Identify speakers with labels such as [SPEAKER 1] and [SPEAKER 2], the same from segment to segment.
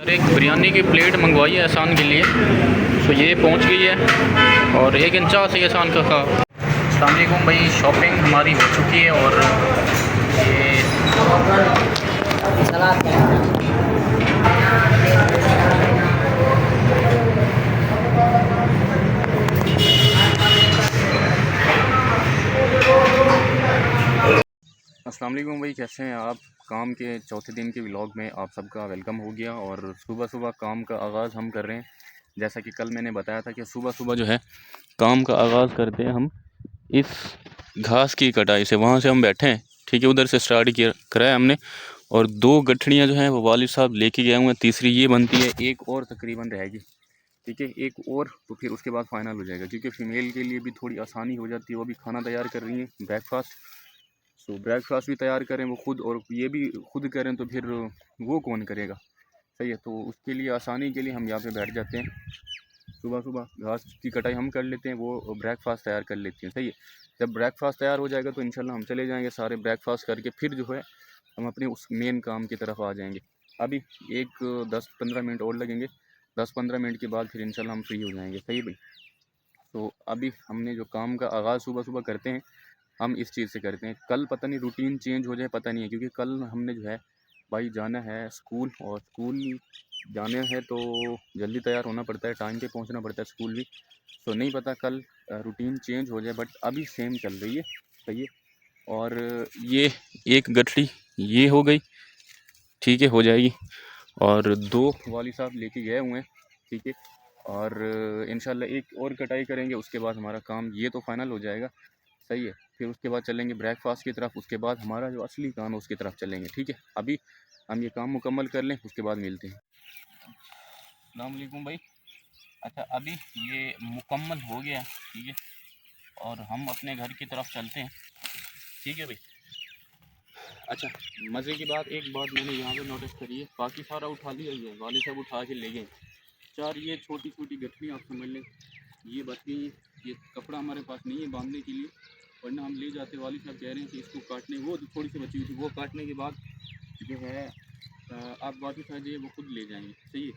[SPEAKER 1] एक बिरयानी की प्लेट मंगवाई है एहसान के लिए, तो ये पहुंच गई है और एक इंचा से एहसान का खा। अस्सलाम वालेकुम भाई, शॉपिंग हमारी हो चुकी है और ये अस्सलाम वालेकुम भाई, कैसे हैं आप। काम के चौथे दिन के व्लॉग में आप सबका वेलकम हो गया और सुबह सुबह काम का आगाज़ हम कर रहे हैं। जैसा कि कल मैंने बताया था कि सुबह सुबह जो है काम का आगाज़ करते हैं हम इस घास की कटाई से। वहाँ से हम बैठे हैं, ठीक है, उधर से स्टार्ट किया कराया हमने और 2 गठड़ियाँ जो हैं वो वालिद साहब लेके गए हुए हैं। तीसरी ये बनती है, एक और तकरीबन रहेगी, ठीक है, एक और, तो फिर उसके बाद फाइनल हो जाएगा। क्योंकि फ़ीमेल के लिए भी थोड़ी आसानी हो जाती है, वो भी खाना तैयार कर रही हैं, ब्रेकफास्ट। तो ब्रेकफास्ट भी तैयार करें वो खुद और ये भी खुद करें तो फिर वो कौन करेगा, सही है। तो उसके लिए आसानी के लिए हम यहाँ पे बैठ जाते हैं। सुबह सुबह घास की कटाई हम कर लेते हैं, वो ब्रेकफास्ट तैयार कर लेती हैं, सही है। जब ब्रेकफास्ट तैयार हो जाएगा तो इंशाल्लाह हम चले जाएंगे सारे ब्रेकफास्ट करके, फिर जो है हम अपने उस मेन काम की तरफ आ जाएंगे। अभी एक 10-15 मिनट और लगेंगे, 10-15 मिनट के बाद फिर इंशाल्लाह हम फ्री हो जाएंगे, सही भाई। तो अभी हमने जो काम का आगाज़ सुबह सुबह करते हैं हम इस चीज़ से करते हैं। कल पता नहीं रूटीन चेंज हो जाए, पता नहीं है, क्योंकि कल हमने जो है भाई जाना है स्कूल, और स्कूल जाने है तो जल्दी तैयार होना पड़ता है, टाइम पे पहुंचना पड़ता है स्कूल भी। तो नहीं पता कल रूटीन चेंज हो जाए, बट अभी सेम चल रही है, सही है। और ये एक गठरी ये हो गई, ठीक है, हो जाएगी। और 2 वाली साहब लेके गए हुए हैं, ठीक है। और इंशाल्लाह एक और कटाई करेंगे, उसके बाद हमारा काम ये तो फाइनल हो जाएगा, सही है। फिर उसके बाद चलेंगे ब्रेकफास्ट की तरफ, उसके बाद हमारा जो असली काम है उसकी तरफ चलेंगे, ठीक है। अभी हम ये काम मुकम्मल कर लें, उसके बाद मिलते हैं। अस्सलाम वालेकुम भाई। अच्छा, अभी ये मुकम्मल हो गया, ठीक है, और हम अपने घर की तरफ चलते हैं, ठीक है भाई। अच्छा, मज़े की बात, एक बात मैंने यहाँ पे नोटिस करी है, बाकी सारा उठा लिया है, वाले सब उठा के ले गए। 4 ये छोटी छोटी गठरियाँ आप समझ लें, ये बच गई। ये कपड़ा हमारे पास नहीं है बांधने के लिए, वरना हम ले जाते। वाली साहब कह रहे हैं कि इसको काटने, वो जो थोड़ी सी बची हुई थी वो काटने के बाद जो है आप बाकी साइड ये वो खुद ले जाएंगे, सही है।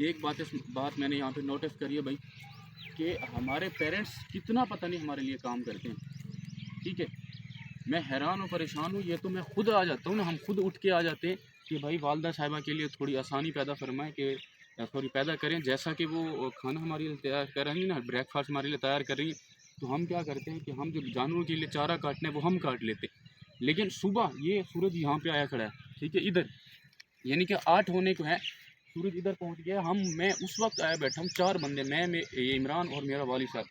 [SPEAKER 1] एक बात मैंने यहाँ पे नोटिस करी है भाई, कि हमारे पेरेंट्स कितना पता नहीं हमारे लिए काम करते हैं, ठीक है। मैं हैरान और परेशान हूँ, ये तो मैं खुद आ जाता हूँ ना, हम खुद उठ के आ जाते हैं कि भाई वालदा साहिबा के लिए थोड़ी आसानी पैदा फरमाएँ, कि थोड़ी पैदा करें। जैसा कि वो खाना हमारे लिए तैयार कर रही है ना, ब्रेकफास्ट हमारे लिए तैयार कर रही है, तो हम क्या करते हैं कि हम जो जानवरों के लिए चारा काटने वो हम काट लेते। लेकिन सुबह ये सूरज यहाँ पे आया खड़ा है, ठीक है, इधर, यानी कि 8 होने को है, सूरज इधर पहुँच गया। मैं उस वक्त आया बैठा हूँ, 4 बंदे, मैं ये इमरान और मेरा वाली साहब।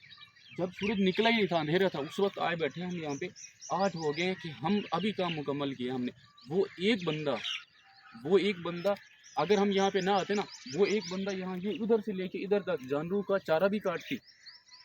[SPEAKER 1] जब सूरज निकला ही नहीं था, अंधेरा था, उस वक्त आए बैठे हम यहाँ पे। 8 हो गए कि हम अभी काम मुकम्मल किया हमने। वो एक बंदा अगर हम यहाँ पे ना आते ना, वो एक बंदा यहाँ ये उधर से लेके इधर तक जानवरों का चारा भी काटती,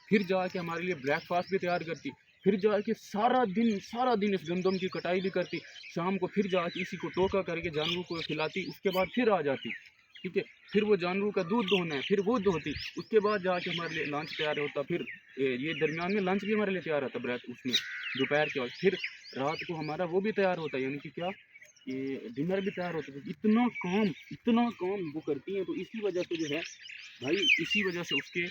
[SPEAKER 1] फिर जाके हमारे लिए ब्रेकफास्ट भी तैयार करती, फिर जाके सारा दिन इस गंदम की कटाई भी करती, शाम को फिर जाके इसी को टोका करके जानवरों को खिलाती, उसके बाद फिर आ जाती, ठीक है। फिर वो जानवरों का दूध दोहना है, फिर वो दोहती, उसके बाद जाके हमारे लिए लंच तैयार होता। फिर ये दरमियान में लंच भी हमारे लिए तैयार होता, ब्रेक उसमें दोपहर के बाद। फिर रात को हमारा वो भी तैयार होता, यानी कि क्या, ये डिनर भी तैयार होता है। इतना काम वो करती हैं, तो इसी वजह से जो है भाई, इसी वजह से उसके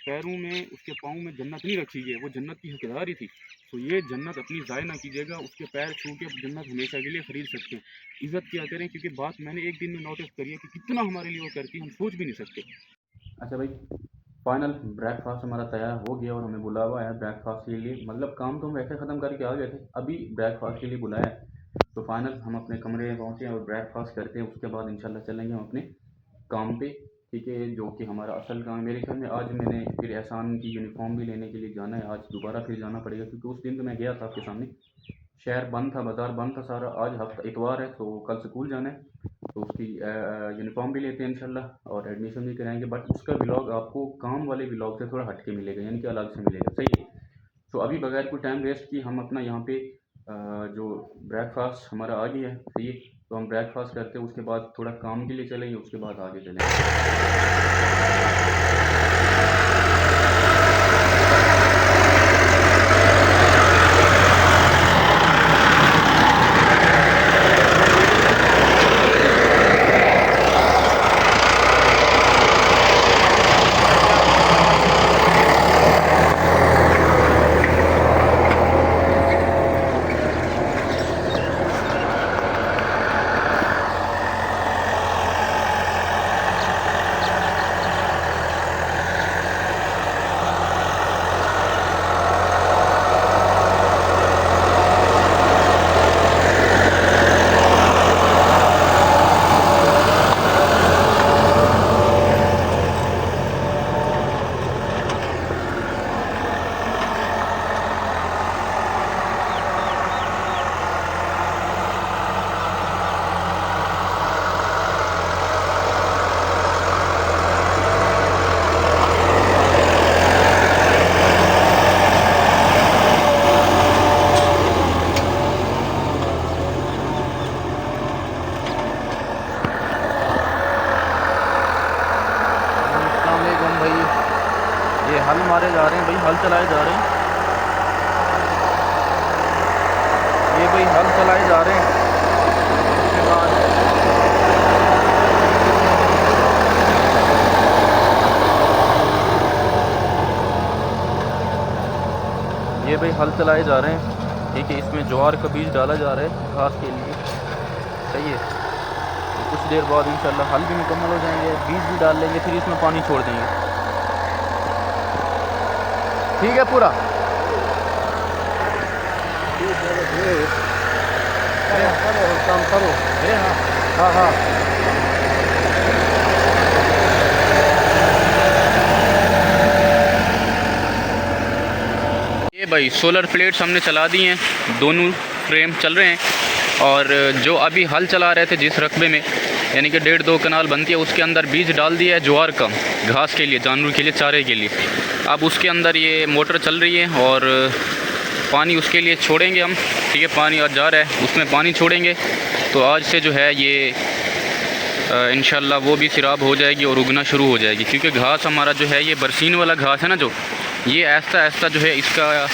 [SPEAKER 1] पैरों में, उसके पाँव में जन्नत नहीं रखी गई है, वो जन्नत की हकदार ही थी। तो ये जन्नत अपनी ज़ाय ना कीजिएगा, उसके पैर छू के जन्नत हमेशा के लिए ख़रीद सकते हैं। इज़्ज़त क्या करें, क्योंकि बात मैंने एक दिन में नोटिस करी है कि कितना हमारे लिए वो करती है, हम सोच भी नहीं सकते। अच्छा भाई, फाइनल ब्रेकफास्ट हमारा तैयार हो गया और हमें बुलावा है ब्रेकफास्ट के लिए। मतलब काम तो हम वैसे ख़त्म करके आ गए थे, अभी ब्रेकफास्ट के लिए बुलाया है। तो फाइनल हम अपने कमरे में पहुँचे और ब्रेकफास्ट करते हैं, उसके बाद इंशाल्लाह चलेंगे हम अपने काम पे, ठीक है, जो कि हमारा असल काम है। मेरे ख्याल में आज मैंने फिर एहसान की यूनिफॉर्म भी लेने के लिए जाना है, आज दोबारा फिर जाना पड़ेगा, क्योंकि उस दिन तो मैं गया था आपके सामने, शहर बंद था, बाज़ार बंद था सारा। आज हफ्ता इतवार है, तो कल स्कूल जाना है, तो उसकी यूनिफॉर्म भी लेते हैं इंशाल्लाह और एडमिशन भी कराएंगे। बट उसका व्लॉग आपको काम वाले व्लॉग से थोड़ा हट के मिलेगा, यानी कि अलग से मिलेगा, सही है। तो अभी बगैर कोई टाइम वेस्ट की हम अपना यहाँ पे जो ब्रेकफास्ट हमारा आ गया है, सही है, तो हम ब्रेकफास्ट करते हैं, उसके बाद थोड़ा काम के लिए चलेंगे, उसके बाद आगे चलेंगे। मारे जा रहे हैं भाई, हल चलाए जा रहे हैं। ये भाई हल चलाए जा रहे हैं। उसके बाद ये भाई हल चलाए जा रहे हैं, ठीक है। इसमें ज्वार का बीज डाला जा रहा है घास के लिए, सही है। तो कुछ देर बाद इंशाल्लाह हल भी मुकम्मल हो जाएंगे, बीज भी डाल लेंगे, फिर इसमें पानी छोड़ देंगे, ठीक है पूरा। काम करो। हाँ हाँ ये भाई सोलर प्लेट्स हमने चला दी हैं, दोनों फ्रेम चल रहे हैं। और जो अभी हल चला रहे थे जिस रकबे में, यानी कि 1.5-2 कनाल बनती है, उसके अंदर बीज डाल दिया है ज्वार का, घास के लिए, जानवर के लिए, चारे के लिए। अब उसके अंदर ये मोटर चल रही है और पानी उसके लिए छोड़ेंगे हम, ठीक है। पानी आज जा रहा है, उसमें पानी छोड़ेंगे तो आज से जो है ये इंशाल्लाह वो भी सिराब हो जाएगी और उगना शुरू हो जाएगी। क्योंकि घास हमारा जो है ये बरसीन वाला घास है ना, जो ये आहिस्ता आहिस्ता जो है इसका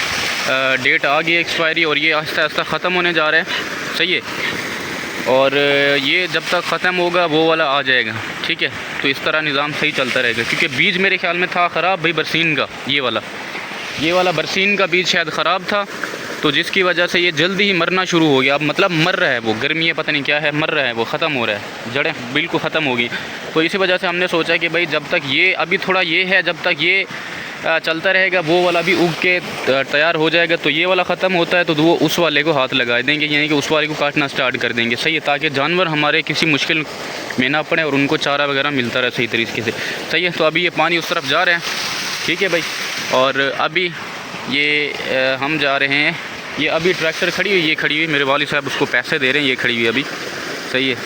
[SPEAKER 1] डेट आ गई एक्सपायरी, और ये आहिस्ता आहिस्ता ख़त्म होने जा रहा है, सही है। और ये जब तक ख़त्म होगा वो वाला आ जाएगा, ठीक है। तो इस तरह निज़ाम सही चलता रहेगा। क्योंकि बीज मेरे ख्याल में था ख़राब भाई बरसीन का, ये वाला बरसीन का बीज शायद ख़राब था, तो जिसकी वजह से ये जल्दी ही मरना शुरू हो गया। अब मतलब मर रहा है वो, गर्मी है पता नहीं क्या है, मर रहा है वो, ख़त्म हो रहा है, जड़ें बिल्कुल ख़त्म होगी। तो इसी वजह से हमने सोचा कि भाई जब तक ये अभी थोड़ा ये है, जब तक ये चलता रहेगा वो वाला भी उग के तैयार हो जाएगा। तो ये वाला ख़त्म होता है तो वो उस वाले को हाथ लगा देंगे, यानी कि उस वाले को काटना स्टार्ट कर देंगे, सही है। ताकि जानवर हमारे किसी मुश्किल में ना पड़े और उनको चारा वगैरह मिलता रहे सही तरीके से, सही है। तो अभी ये पानी उस तरफ जा रहे हैं, ठीक है भाई। और अभी ये हम जा रहे हैं, ये अभी ट्रैक्टर खड़ी हुई, ये खड़ी हुई, मेरे वालिद साहब उसको पैसे दे रहे हैं, ये खड़ी हुई अभी, सही है।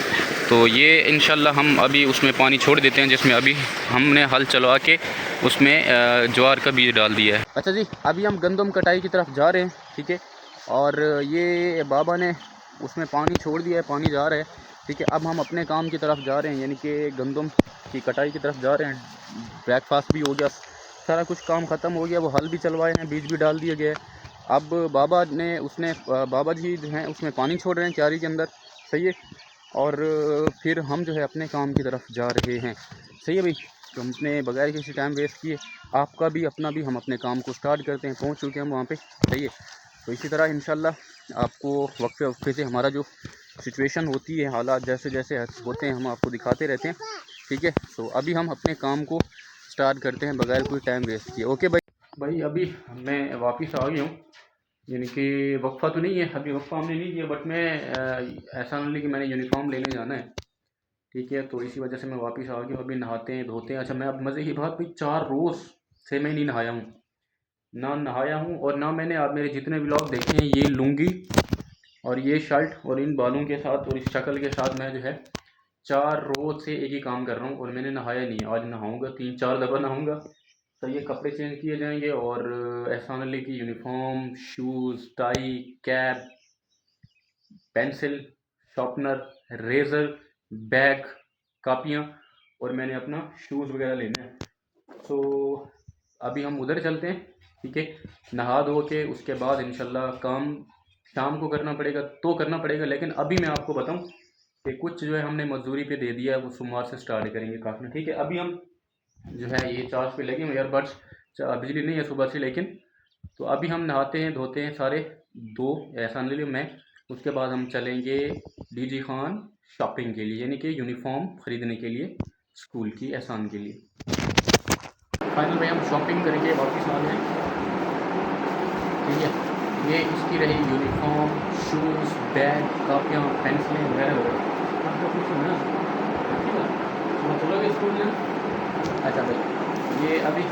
[SPEAKER 1] तो ये इंशाल्लाह हम अभी उसमें पानी छोड़ देते हैं, जिसमें अभी हमने हल चलवा के उसमें ज्वार का बीज डाल दिया है। अच्छा जी, अभी हम गंदम कटाई की तरफ जा रहे हैं, ठीक है। और ये बाबा ने उसमें पानी छोड़ दिया है, पानी जा रहा है, ठीक है। अब हम अपने काम की तरफ जा रहे हैं, यानी कि गंदम की कटाई की तरफ जा रहे हैं। ब्रेकफास्ट भी हो गया, सारा कुछ काम ख़त्म हो गया, वो हल भी चलवाए हैं, बीज भी डाल दिया गया है। अब बाबा जी जो हैं उसमें पानी छोड़ रहे हैं क्यारी के अंदर, सही है। और फिर हम जो है अपने काम की तरफ जा रहे हैं, सही है भाई। तो हमने बगैर किसी टाइम वेस्ट किए आपका भी अपना भी हम अपने काम को स्टार्ट करते हैं, पहुंच चुके हैं हम वहाँ पे, सही है। तो इसी तरह इंशाल्लाह आपको वक्फे वक्फे से हमारा जो सिचुएशन होती है, हालात जैसे जैसे होते हैं, हम आपको दिखाते रहते हैं, ठीक है। तो अभी हम अपने काम को स्टार्ट करते हैं बगैर कोई टाइम वेस्ट किए। ओके भाई अभी मैं वापस आ गया हूँ, यानी कि वक्फ़ा तो नहीं है, अभी वक्फ़ा हमने नहीं किया, बट मैं ऐसा नहीं कि मैंने यूनिफॉर्म लेने जाना है, ठीक है। तो इसी वजह से मैं वापस आ गया, अभी नहाते हैं धोते हैं। अच्छा, मैं अब मज़े की बात भाई 4 रोज़ से मैं नहीं नहाया हूँ, ना नहाया हूँ, और ना मैंने आप मेरे जितने व्लॉग देखे हैं, ये लुंगी और ये शर्ट और इन बालों के साथ और इस शक्ल के साथ मैं जो है 4 रोज़ से एक ही काम कर रहा हूँ, और मैंने नहाया नहीं। आज नहाऊँगा, 3-4 दफ़ा नहाऊँगा, तो ये कपड़े चेंज किए जाएंगे। और एहसान अली की uniform, shoes, tie, cap, pencil, sharpener, razor, bag, कापियाँ, और मैंने अपना शूज़ वगैरह लेना है। तो अभी हम उधर चलते हैं, ठीक है। नहा धो के उसके बाद इंशाल्लाह काम शाम को करना पड़ेगा तो करना पड़ेगा, लेकिन अभी मैं आपको बताऊं कि कुछ जो है हमने मजदूरी पे दे दिया है, वो सोमवार से स्टार्ट करेंगे काटना, ठीक है। अभी हम जो है ये चार्ज पे लगे हुए ईयरबड्स, बिजली नहीं है सुबह से, लेकिन तो अभी हम नहाते हैं धोते हैं सारे, 2 एहसान ले लियो मैं, उसके बाद हम चलेंगे डीजी खान शॉपिंग के लिए, यानी कि यूनिफॉर्म ख़रीदने के लिए स्कूल की, एहसान के लिए। फाइनल में हम शॉपिंग करके वापस आ गए, ठीक है। ये इसकी रही यूनिफॉर्म, शूज़, बैग, कापियाँ, पेंसिलें वगैरह वगैरह। आपको कुछ ना चलोगे स्कूल में? अच्छा भाई, ये अभी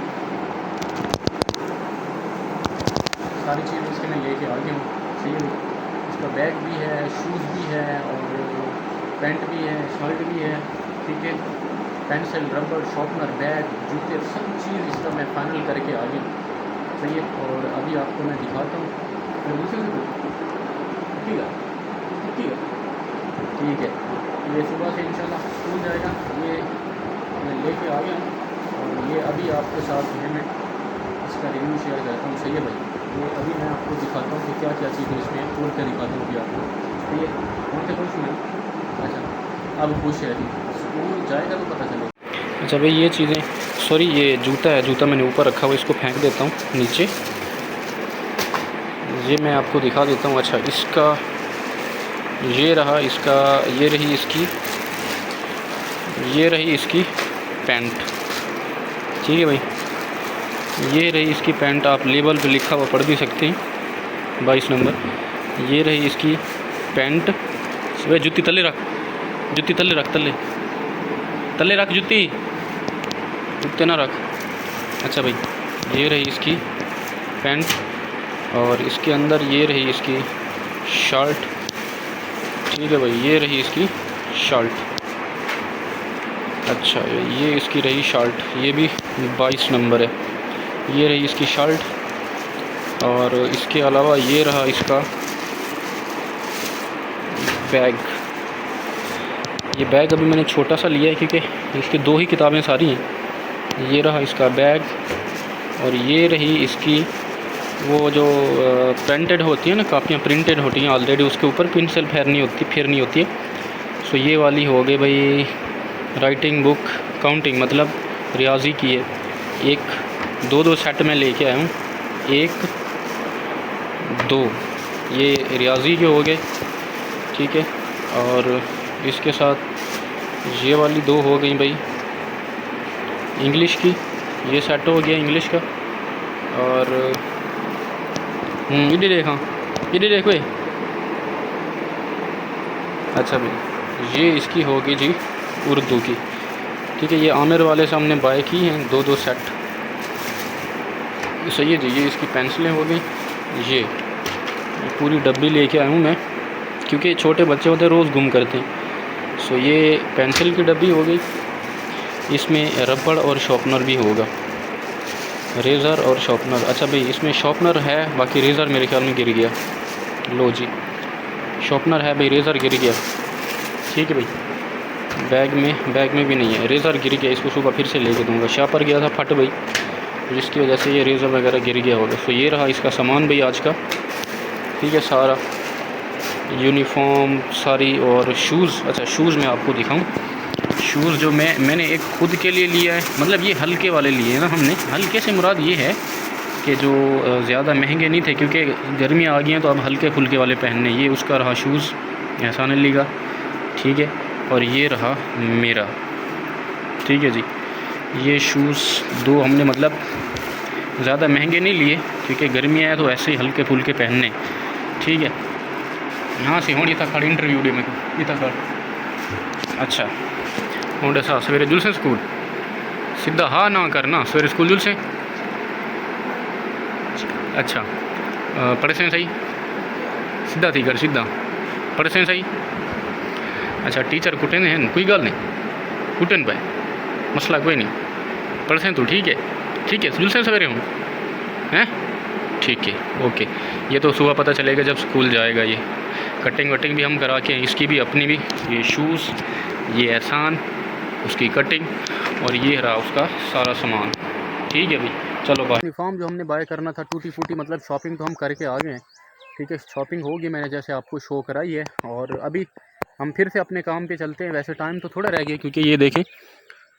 [SPEAKER 1] सारी चीज़ें इसके मैं लेके आ गया हूँ, ठीक है। इसका बैग भी है, शूज़ भी है, और पैंट भी है, शर्ट भी है, ठीक है। पेंसिल, रबर, शार्पनर, बैग, जूते, सब चीज़ इसका मैं फाइनल करके आ गया, सही है। और अभी आपको मैं दिखाता हूँ, ठीक है, ठीक है। ये सुबह से इंशाल्लाह स्कूल जाएगा, ये मैं लेके आ गया हूँ, और ये अभी आपके साथ है मैं इसका रिव्यू शेयर करता हूँ। सही है भाई, तो अभी मैं आपको दिखाता हूँ कि क्या क्या चीज़ें इसमें हैं, खोल कर दिखाता हूँ कि आपको। तो ये कौन से खुश में, अच्छा अब खुश है, अभी स्कूल जाएगा तो पता चलेगा। अच्छा भाई ये चीज़ें, सॉरी ये जूता है, जूता मैंने ऊपर रखा हुआ, इसको फेंक देता हूँ नीचे। ये मैं आपको दिखा देता हूँ। अच्छा इसका ये रहा, इसका ये रही इसकी पैंट, ठीक है भाई, ये रही इसकी पैंट। आप लेबल पे लिखा हुआ पढ़ भी सकते हैं 22 नंबर। ये रही इसकी पैंट। वह जूती तले रख, जूती तले रख, तले रख, जूती जूते ना रख। अच्छा भाई ये रही इसकी पैंट, और इसके अंदर ये रही इसकी शर्ट, ठीक है भाई, ये रही इसकी शर्ट। अच्छा ये इसकी रही शर्ट, ये भी 22 नंबर है। ये रही इसकी शर्ट, और इसके अलावा ये रहा इसका बैग। ये बैग अभी मैंने छोटा सा लिया है क्योंकि इसकी 2 ही किताबें सारी हैं। ये रहा इसका बैग, और ये रही इसकी वो जो प्रिंटेड होती है ना, कापियाँ प्रिंटेड होती हैं ऑलरेडी, उसके ऊपर पेंसिल फेरनी होती है। सो ये वाली हो गई भाई राइटिंग बुक, काउंटिंग मतलब रियाजी की है। एक 2 सेट में लेके आया हूँ, 1 2 ये रियाजी के हो गए, ठीक है। और इसके साथ ये वाली 2 हो गई भाई इंग्लिश की, ये सेट हो गया इंग्लिश का। और इधर देखा, इधर देख भाई। अच्छा भाई ये इसकी होगी जी उर्दू की, ठीक है। ये आमिर वाले से हमने बाय की हैं 2 सेट। सही है जी। ये इसकी पेंसिलें हो गई, ये पूरी डब्बी लेके आया हूँ मैं, क्योंकि छोटे बच्चे होते हैं रोज़ गुम करते हैं। सो ये पेंसिल की डब्बी हो गई, इसमें रबड़ और शॉर्पनर भी होगा, रेज़र और शॉर्पनर। अच्छा भाई इसमें शॉर्पनर है, बाकी रेज़र मेरे ख्याल में गिर गया। लो जी शॉर्पनर है भाई, रेज़र गिर गया, ठीक है भाई। बैग में भी नहीं है, रेज़र गिर गया, इसको सुबह फिर से लेके दूँगा। शापर गया था फट भाई, जिसकी वजह से ये रेज़र वगैरह गिर गया होगा। तो ये रहा इसका सामान भाई आज का, ठीक है। सारा यूनिफॉर्म सारी, और शूज़। अच्छा शूज़ मैं आपको दिखाऊं, शूज़ जो मैंने एक खुद के लिए लिया है, मतलब ये हल्के वाले लिए हैं ना हमने। हल्के से मुराद ये है कि जो ज़्यादा महंगे नहीं थे, क्योंकि गर्मियाँ आ गई हैं तो अब हल्के फुल्के वाले पहनने। ये उसका रहा शूज़ एहसान अली का, ठीक है। और ये रहा मेरा, ठीक है जी। ये शूज़ 2 हमने मतलब ज़्यादा महंगे नहीं लिए, क्योंकि गर्मियाँ है तो ऐसे ही हल्के फुल्के पहनने, ठीक है। यहाँ से हूँ इतना खड़ इंटरव्यू डे में इतना खड़। अच्छा हूँ सा सवेरे जुलसे स्कूल सीधा हाँ ना करना, सवेरे स्कूल जुलसे। अच्छा पढ़े से सही, सीधा थी कर, सीधा पढ़े से सही। अच्छा टीचर कुटे ने हैं, कोई गल नहीं, कुटन पाए, मसला कोई नहीं, पढ़ से तू, ठीक है जुलसे सवेरे हूँ हैं, ठीक है ओके। ये तो सुबह पता चलेगा जब स्कूल जाएगा। ये कटिंग वटिंग भी हम करा के, इसकी भी अपनी भी, ये शूज़, ये एहसान, उसकी कटिंग, और ये रहा उसका सारा सामान, ठीक है भाई। चलो बाय। यूनिफॉर्म जो हमने बाय करना था टूटी फूटी, मतलब शॉपिंग तो हम करके आ गए हैं, ठीक है। शॉपिंग होगी, मैंने जैसे आपको शो कराई है, और अभी हम फिर से अपने काम पे चलते हैं। वैसे टाइम तो थोड़ा रह गया, क्योंकि ये देखें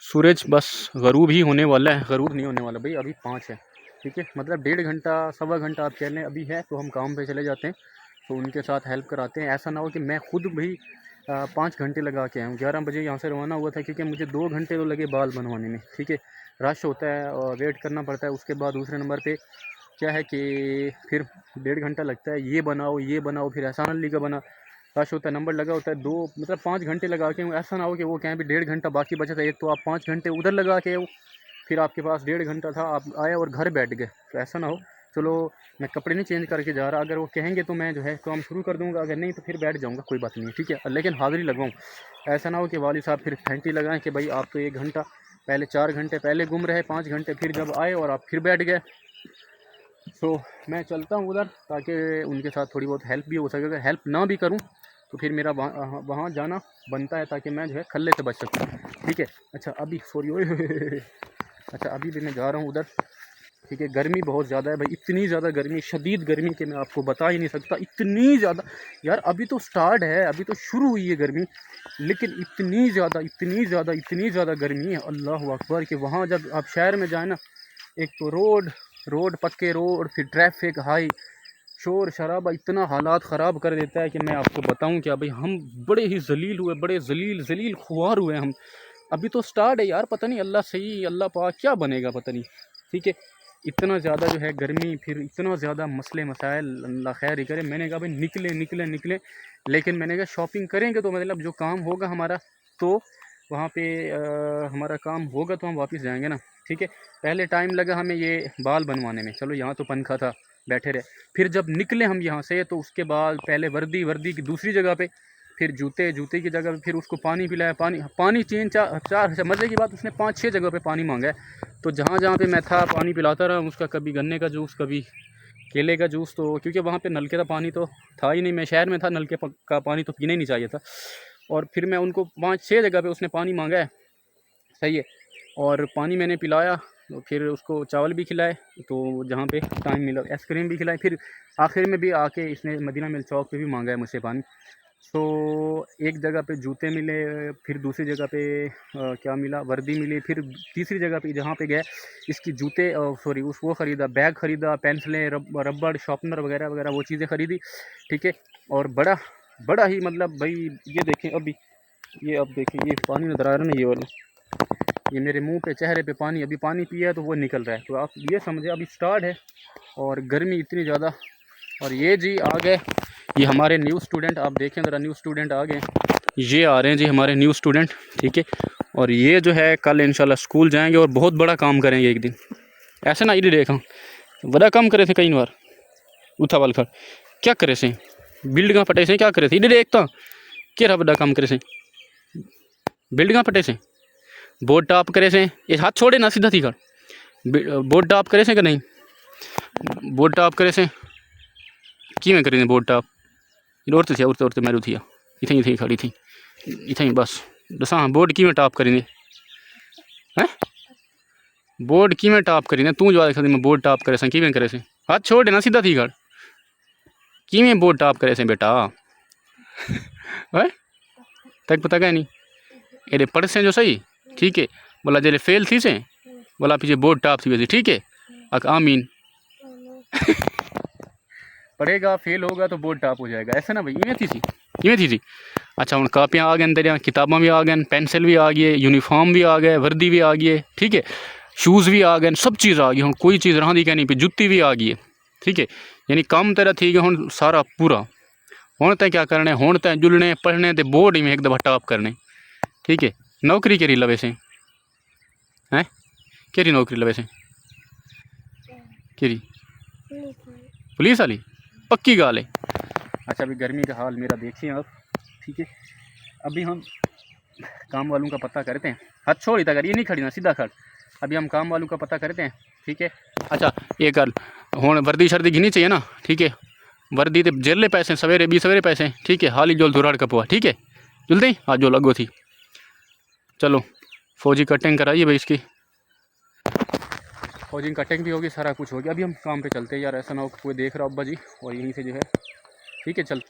[SPEAKER 1] सूरज बस गरूब ही होने वाला है, गरूब नहीं होने वाला भाई, अभी 5 है, ठीक है। मतलब 1.5 घंटा 1.25 घंटा आप कह लें अभी है, तो हम काम पे चले जाते हैं, तो उनके साथ हेल्प कराते हैं। ऐसा ना हो कि मैं खुद भी 5 घंटे लगा के आया हूँ। 11 बजे यहाँ से रवाना हुआ था, क्योंकि मुझे 2 घंटे तो लगे बाल बनवाने में, ठीक है। रश होता है और वेट करना पड़ता है। उसके बाद दूसरे नंबर पर क्या है कि फिर 1.5 घंटा लगता है, ये बनाओ, फिर एहसान अली का बना, रश होता है, नंबर लगा होता है। 2 मतलब 5 घंटे लगा के, ऐसा ना हो कि वो कहें भी 1.5 घंटा बाकी बचा था। एक तो आप 5 घंटे उधर लगा के फिर आपके पास 1.5 घंटा था, आप आए और घर बैठ गए, तो ऐसा ना हो। चलो मैं कपड़े नहीं चेंज करके जा रहा, अगर वो कहेंगे तो मैं जो है काम शुरू कर दूंगा, अगर नहीं तो फिर बैठ जाऊंगा, कोई बात नहीं है, ठीक है। लेकिन हाज़िरी लगवाऊँ, ऐसा ना हो कि वाली साहब फिर घंटी लगाएं कि भाई आप तो 1 घंटा पहले, 4 घंटे पहले गुम रहे, 5 घंटे फिर जब आए और आप फिर बैठ गए। सो मैं चलता हूँ उधर, ताकि उनके साथ थोड़ी बहुत हेल्प भी हो सके। अगर हेल्प ना भी करूँ तो फिर मेरा वहाँ जाना बनता है, ताकि मैं जो है खल्ले से बच सकूँ, ठीक है। अच्छा अभी सॉरी अच्छा अभी भी मैं जा रहा हूँ उधर,
[SPEAKER 2] ठीक है। गर्मी बहुत ज़्यादा है भाई, इतनी ज़्यादा गर्मी, शदीद गर्मी के मैं आपको बता ही नहीं सकता, इतनी ज़्यादा यार। अभी तो स्टार्ट है, अभी तो शुरू हुई है गर्मी, लेकिन इतनी ज़्यादा इतनी ज़्यादा इतनी ज़्यादा गर्मी है, अल्लाह अकबर। कि वहाँ जब आप शहर में जाए ना, एक तो रोड पक्के रोड, फिर ट्रैफिक हाई, शोर शराबा इतना हालात ख़राब कर देता है कि मैं आपको बताऊं क्या भाई। हम बड़े ही जलील हुए, बड़े जलील खुआर हुए हम। अभी तो स्टार्ट है यार, पता नहीं अल्लाह सही, अल्लाह पाक क्या बनेगा पता नहीं। ठीक है, इतना ज़्यादा जो है गर्मी, फिर इतना ज़्यादा मसले मसाइल, अल्लाह खैर ही करे। मैंने कहा भाई निकले, लेकिन मैंने कहा शॉपिंग करेंगे तो मतलब जो काम होगा हमारा, तो वहाँ पे हमारा काम होगा तो हम वापस जाएंगे ना। ठीक है, पहले टाइम लगा हमें ये बाल बनवाने में, चलो यहाँ तो पंखा था, बैठे रहे। फिर जब निकले हम यहाँ से, तो उसके बाद पहले वर्दी की दूसरी जगह पे, फिर जूते की जगह पे, फिर उसको पानी पिलाया, पानी चार मज़े की बात, उसने 5-6 जगह पे पानी मांगा है। तो जहाँ पे मैं था पानी पिलाता रहा उसका, कभी गन्ने का जूस, कभी केले का जूस। तो क्योंकि वहाँ पे नलके का पानी तो था ही नहीं, मैं शहर में था, नलके का पानी तो पीना ही नहीं चाहिए था। और फिर मैं उनको 5-6 जगह पे उसने पानी मांगा है, सही है। और पानी मैंने पिलाया, तो फिर उसको चावल भी खिलाए, तो जहाँ पे टाइम मिला आइसक्रीम भी खिलाई। फिर आखिर में भी आके इसने मदीना मिल चौक पे भी मांगा है मुझसे पानी। तो एक जगह पे जूते मिले, फिर दूसरी जगह पे क्या मिला, वर्दी मिली। फिर तीसरी जगह पे जहाँ पे गए, इसकी जूते सॉरी उस वो ख़रीदा, बैग ख़रीदा, पेंसिलें, रबड़, शार्पनर वगैरह वगैरह वो चीज़ें ख़रीदी। ठीक है, और बड़ा ही मतलब भाई, ये देखें अभी, ये अब देखें, ये पानी नज़र आ रहा है ना, ये वाला, ये मेरे मुंह पे, चेहरे पे पानी, अभी पानी पिया है तो वो निकल रहा है। तो आप ये समझे अभी स्टार्ट है और गर्मी इतनी ज़्यादा। और ये जी आ गए, ये हमारे न्यू स्टूडेंट, आप देखें ज़रा, न्यू स्टूडेंट आ गए, ये आ रहे हैं जी हमारे न्यू स्टूडेंट। ठीक है, और ये जो है कल इंशाल्लाह स्कूल जाएंगे और बहुत बड़ा काम करेंगे एक दिन। ऐसे ना इधर देखा, बड़ा काम करे थे कई बार, उठा वाल खड़ क्या करे से, बिल्डिंग फटे से क्या करे थे, इधर देखता क्या बड़ा काम करे से, बिल्डिंग फटे से, बोर्ड टाप करे से, ये हाथ छोड़े ना, सीधा थी खड़, बोर्ड टाप करे से कि नहीं, बोर्ड टाप करे से कि में करें बोर्ड टाप, उड़ते मेरू थी इतनी खड़ी थी इतनी बस दसा। हाँ, बोर्ड की में टाप करेंगे हैं, बोर्ड की में टाप करेंगे, तू जो आखिर में बोर्ड टाप करे कि में करे से, हाथ छोड़ देना सीधा थी खड़, कि में बोर्ड टाप करे से बेटा है तक पता क्या नहीं, ये पढ़ से जो सही। ठीक है, बोला जैसे फेल थी से, बोला पीछे बोर्ड टाप थी वैसे। ठीक है, अक आमीन पढ़ेगा, फेल होगा तो बोर्ड टाप हो जाएगा, ऐसा ना भाई, इवें थी। अच्छा, हम कापियाँ आ गए अंदर, किताबा भी आ गए, पेंसिल भी आ गई, यूनीफॉर्म भी आ गए, वर्दी भी आ गई है। ठीक है, शूज़ भी आ गए, सब चीज़ आ गई, हम कोई चीज़ रहा दी क्या नहीं पे, जुत्ती भी आ गई है। ठीक है, यानी काम तेरा थी कि हम सारा पूरा हूँ तय क्या करने, हूँ तय जुलने पढ़ने तो बोर्ड में एक दफ़ा टाप करने। ठीक है, नौकरी केरी लवे से हैं, केरी नौकरी लवे से, केरी पुलिस वाली, पक्की गाल है। अच्छा, अभी गर्मी का हाल मेरा देखिए आप। ठीक है, अभी हम काम वालों का पता करते हैं, हाथ छोड़ ही था, ये नहीं खड़ी ना, सीधा खड़। अभी हम काम वालों का पता करते हैं। ठीक है, अच्छा ये कर हूँ वर्दी शर्दी घिनी चाहिए ना। ठीक है, वर्दी तो जेले पैसे सवेरे भी सवेरे पैसे। ठीक है, हाल ही जोल धुराड़ कपुआ। ठीक है, जुलते ही आज जो लगो थी, चलो फौजी कटिंग कराइए भाई, इसकी फौजी कटिंग भी होगी, सारा कुछ हो गया। अभी हम काम पे चलते हैं यार, ऐसा ना हो कोई देख रहा अब्बा जी और यहीं से जो है। ठीक है, चल।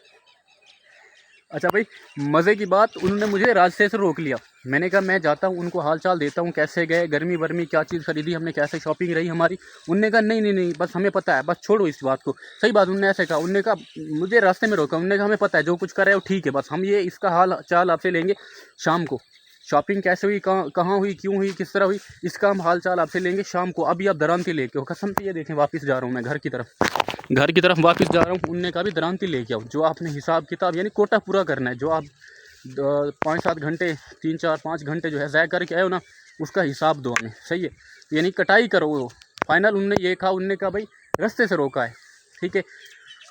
[SPEAKER 2] अच्छा भाई, मज़े की बात, उन्होंने मुझे रास्ते से रोक लिया। मैंने कहा मैं जाता हूँ, उनको हाल चाल देता हूँ, कैसे गए, गर्मी वर्मी क्या चीज़ खरीदी हमने, कैसे शॉपिंग रही हमारी। उनने कहा नहीं, बस हमें पता है, बस छोड़ो इस बात को। सही बात, उन्होंने ऐसे कहा। उन्होंने कहा मुझे रास्ते में रोका, उन्होंने कहा हमें पता है जो कुछ कर रहे हो, ठीक है, बस हम ये इसका हाल चाल आपसे लेंगे शाम को। शॉपिंग कैसे हुई, कहाँ हुई, क्यों हुई, किस तरह हुई, इसका हम हाल चाल आपसे लेंगे शाम को। अभी आप दरांती लेके हो, कसम से। ये देखें, वापस जा रहा हूँ मैं घर की तरफ वापस जा रहा हूँ। उनने कहा भी दरांती लेके आओ, जो आपने हिसाब किताब यानी कोटा पूरा करना है, जो आप 5-7 घंटे 3-4-5 घंटे जो है ज़ाय करके आए हो ना, उसका हिसाब दो हमें। सही है, यानी कटाई करो वो फाइनल। उनने ये कहा, उनने कहा भाई रास्ते से रोका है। ठीक है,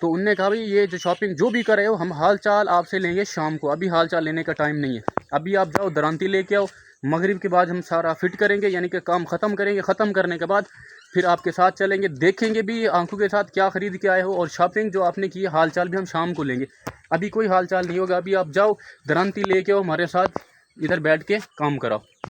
[SPEAKER 2] तो उनने कहा भाई ये जो शॉपिंग जो भी कर रहे हो, हम हाल चाल आपसे लेंगे शाम को, अभी हाल चाल लेने का टाइम नहीं है। अभी आप जाओ दरांती लेके आओ, मगरिब के बाद हम सारा फिट करेंगे, यानी कि काम ख़त्म करेंगे। ख़त्म करने के बाद फिर आपके साथ चलेंगे, देखेंगे भी आंखों के साथ क्या ख़रीद के आए हो, और शॉपिंग जो आपने की है हाल चाल भी हम शाम को लेंगे। अभी कोई हाल चाल नहीं होगा, अभी आप जाओ दरांती लेके आओ, हमारे साथ इधर बैठ के काम कराओ।